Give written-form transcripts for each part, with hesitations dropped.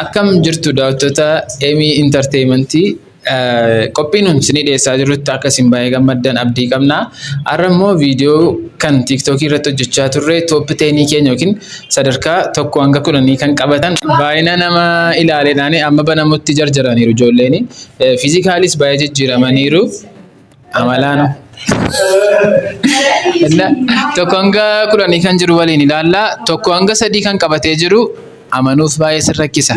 Akkam jirtu daawwattoota Emii Entertainmentii qophiin nuti isinii dhiyeessaa jirrutti akka isin baay'ee gammaddan abdii qabna. Har'a immoo viidiyoo kan TikTokii irratti hojjechaa turre toop 10 keenya yookiin sadarkaa 1 hanga 10 kan qabatan baay'ina nama ilaaleedhaan amma banamutti jarjaraniiru ijoolleen. Fiizikaalis baay'ee jijjiiramaniiru. Amalaan tokko hanga 10 kan jiru waliin ilaalla. Tokko hanga 3 kan qabatee jiru amanuuf baay'ee sin rakkisa.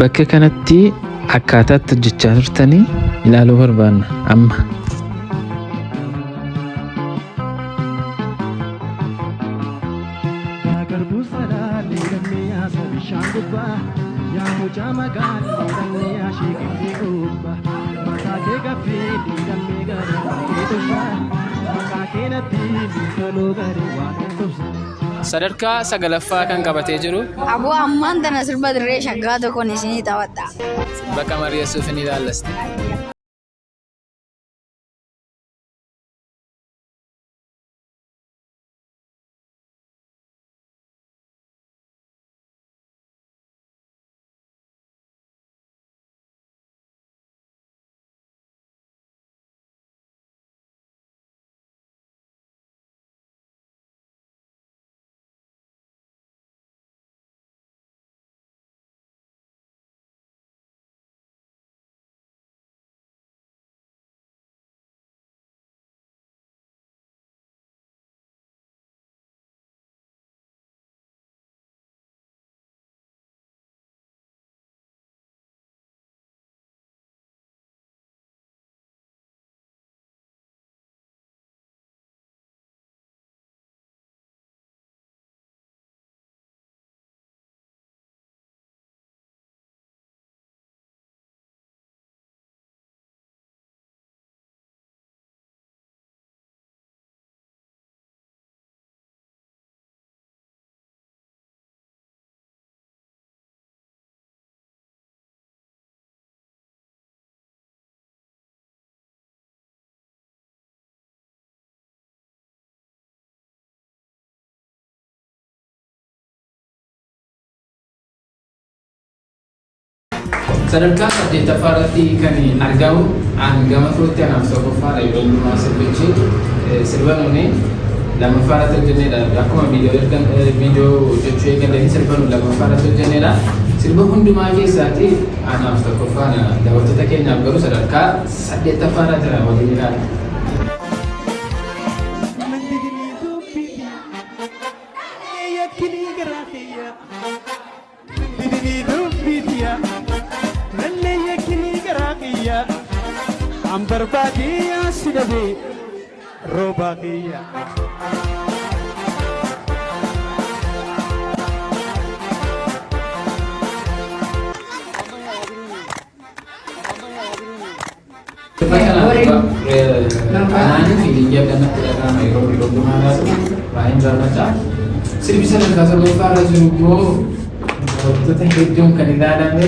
Bakka kanatti akkaataatti hojjechaa turtanii ilaaluu barbaanna amma. Sadarkaa 9ffaa kan qabatee jiru. Aboo ammaan tana sirba dirree shaggaa tokkoon isinii taphadha. Bakka mari'essuuf ni ilaallaste. Sadarkaa 8ffaa irratti kan argamu hangama firootti anaaf tokkoffaadha yeroo hundumaa sirbichi sirba nuuni lammaffaa irratti hojjennedha. Akkuma viidiyoo hojjechuu eegalanii sirba nuuni lammaffaa irratti hojjennedha. Sirba hundumaa keessaati anaaf tokkoffaadha. Daawwattoota keenyaaf garuu sadarkaa 8ffaa irratti waliin ilaalla. Ambarbadia sidabe robagia Anani fiilia kanatti dhagahama yeroo biloogummaa laatu baay'een jaalladha. Sirbi sadarkaa 9ffaa irra jiru immoo wantoota hedduun kan ilaalame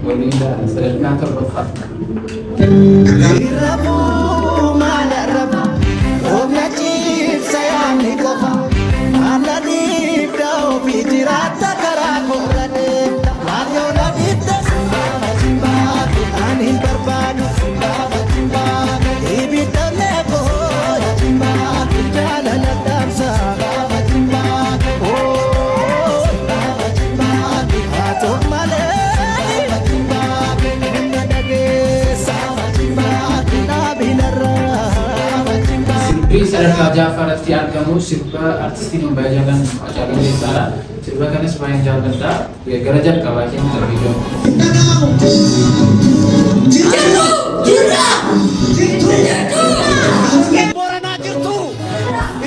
waliin ilaala. Sadarkaa 7ffaa. Sadarkaa 6ffaa irratti argamu sirba artistiin baay'ee jaallan Hacaaluu Hundeessaadha. Sirba kanas baay'een jaalladha. Gara jalqabaa keenya viidiyoo. Booranaa jirtu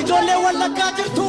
ijoollee Wallaggaa jirtu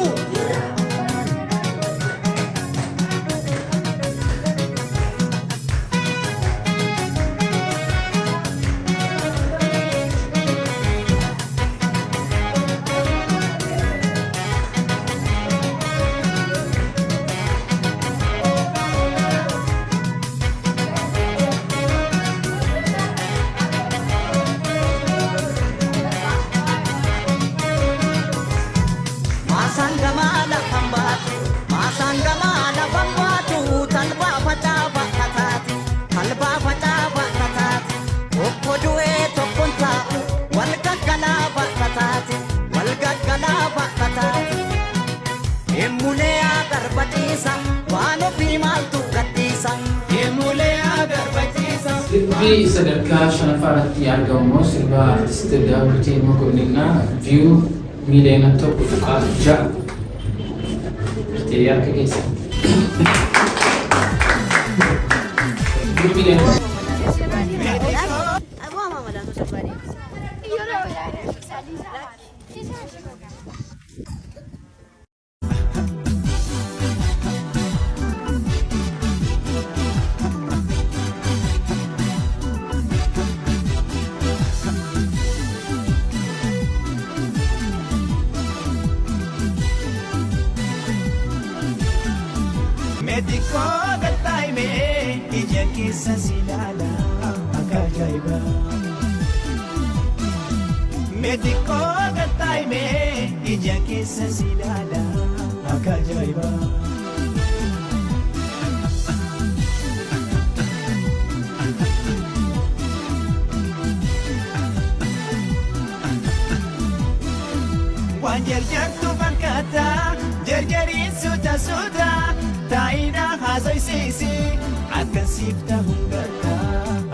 sirbii sadarkaa shanaffaarratti argamu sirba artist Daawit Mokonninaa view miliyoona 1.6 bitee akka keessa. Mediko gataime ija kisa silala akajaiba. Mediko gataime ija kisa silala akajaiba. Wanjer jantu bankata jerjerin suta Taina hazoi sisi akan sifta hunggata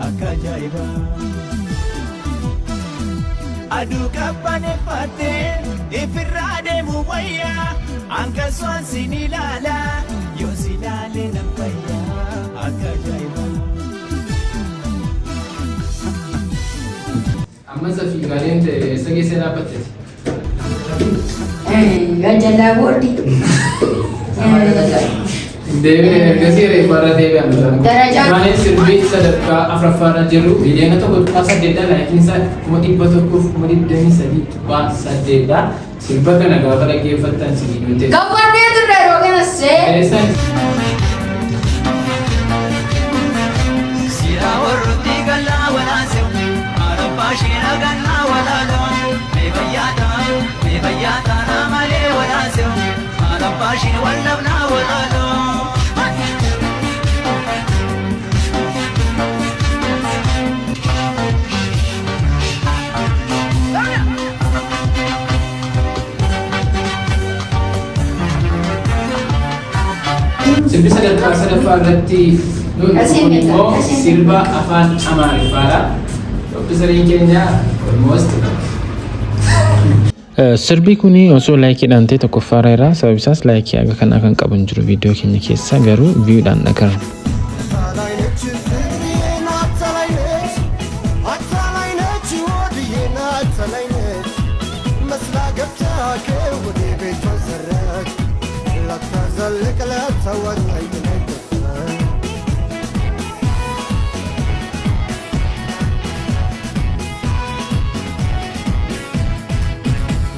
akajaiba. Adu kapane pate ifirade muwaya angka swan sini lala yo silale nampaya akajaiba. Amma safi galen te sage sena patte. Gajalla bodi. Dewi ergasi repara dewi ambil. Mana sirbi sadarka afrafana jeru. Biliangnya tu berpasar deda lah. Kinsa motif betul motif demi sedih pasar deda. Sirba kan agak apa lagi fatan sini nanti. Kapan dia tu dah rogan se? Esan. Sirawar tiga lawan asem, arab pashina ganna walalo. Mebayata nama lewat asem, arab pashina walabna walalo. Sirbi sadarka irratti immoo sirba afaan Amaariffaa. Ofiisariin keenya almost. Sirbi kuni osoo laayikiidhaan ta'e tokkoffaarra sababni isaas laayikii aga kan akan qaban jiru viidiyoo keenya keessa garuu viiyuudhaan agarra.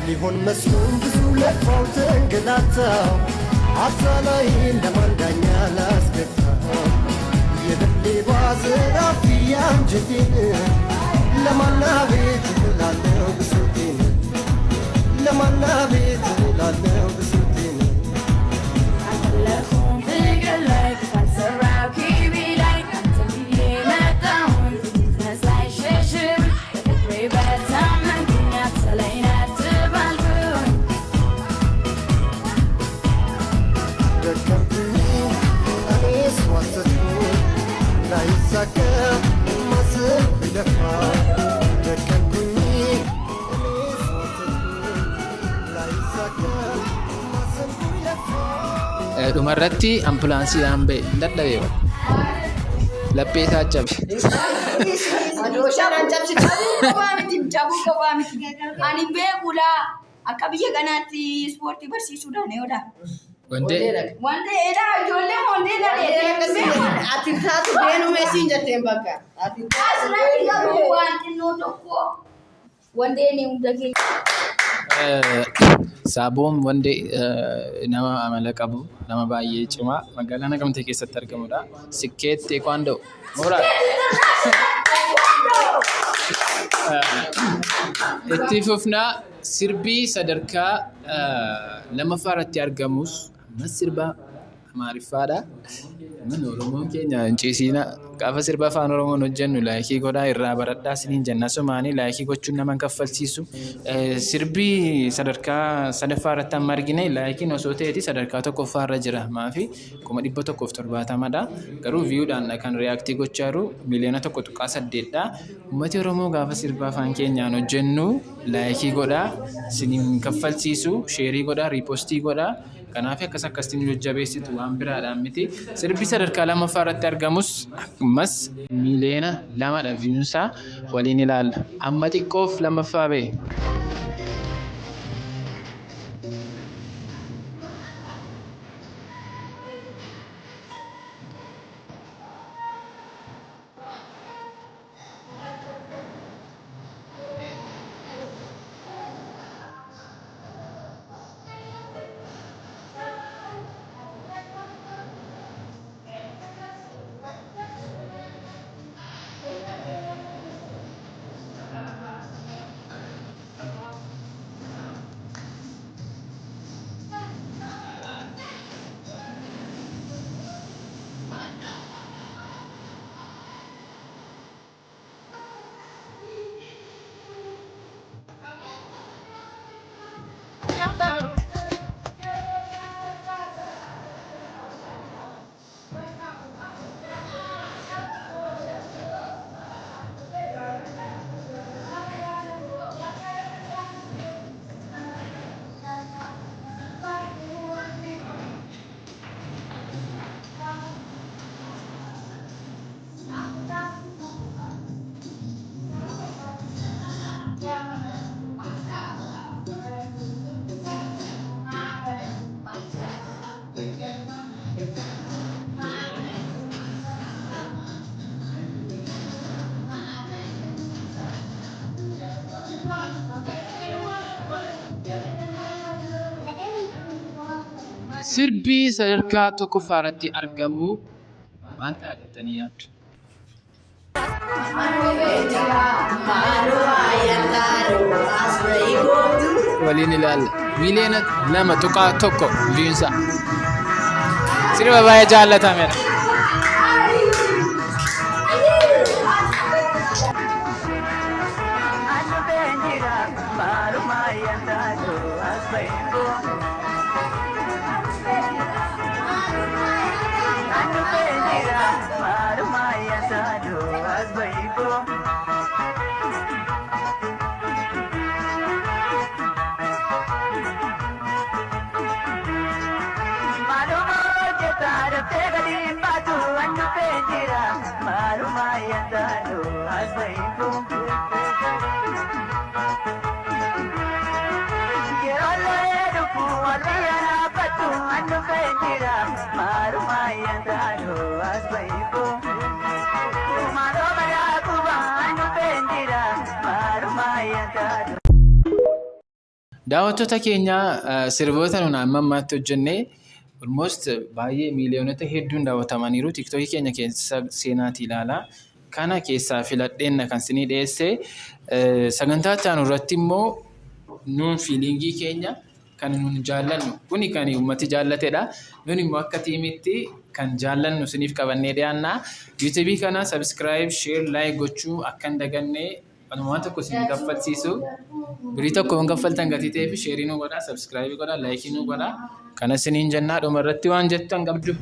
ሊሆን መስሎኝ ብዙ ለፋው ተንገላታው አታላይ እንደማንዳኛ ላስገታው የልቤ ባዝራፊ አንጀቴን ለማና ቤት ላለው ብሶቴን ለማና ቤት ላለው ብሶቴን Dhumarratti ambulaansiidhaan ba'e dadhabee laphee isaa cabe. Adooshaan cabsi cabuu kophaa miti. Ani beekudha. Akka biyya kanaatti ispoortii barsiisuudhaan eeyoodha. Wantee eedhaa ijoollee wantee dhalee. Ati taatu deenu meesiin jetteen bakka. Asirratti garuu waan xinnoo tokko wantee ni hunda keenya. Saaboon wandee nama amala qabu nama baay'ee cimaa magaalaa Naqamtee keessatti argamudha. Sikkeet Teekwaandoo mooraa. Itti fufnaa sirbii sadarkaa lammaffaa irratti argamus ammas sirba maariffaadha. Mana Oromoon keenya hin ciisiina. Gaafa sirba afaan Oromoon hojjennu laayikii godhaa irraa baradhaa isiniin jenna. Somaanii laayikii gochuun nama hin kaffalchiisu. Sirbi sadarkaa sadaffaa irratti amma argine laayikiin osoo ta'eeti sadarkaa tokkoffaa irra jira. Maafi 170dha. Garuu viiyuudhaan kan riyaaktii gochaa jiru miliyoona 1.8dha. Uummati Oromoo gaafa sirba afaan keenyaan hojjennu laayikii godhaa isiniin hin kaffalchiisu. Sheerii godhaa, riipostii godhaa. Kanaaf akkasitti nu jajjabeessitu waan biraadhaan miti. Sirbi sadarkaa lammaffaa irratti argamus ammas miliyoona 2dha viiyuunsaa waliin ilaalla. Amma xiqqoof lammaffaa ba'e. Sirbi sadarkaa tokkoffaa irratti argamu maal taa'attanii yaaddu? Waliin ilaalla. Miliyoona 2.1 viiyuunsaa. Sirba baay'ee jaallatameedha. Daawwattoota keenya sirboota nuti amma ammaatti hojjennee almost baay'ee miliyoonota hedduun daawwatamaniiru. TikTokii keenya keessa seenaati ilaalaa. Kana keessaa filadheen kan isinii dhiyeesse sagantaa itti aanu irratti immoo nuun fiilingii keenya kan nuun jaallannu kuni kan uummati jaallatedha. Nuun immoo akka tiimitti kan jaallannu isiniif qabannee dhiyaanna. YouTube kana subscribe, share, like gochuu akka hin daganne walumaa tokko isin kaffalchiisu. Birii tokko hin kaffaltan gatii ta'eef sheerii nu godhaa, subscribe godhaa, like nu godhaa. Kana isiniin jennaa dhuma irratti waan jettan qabdu.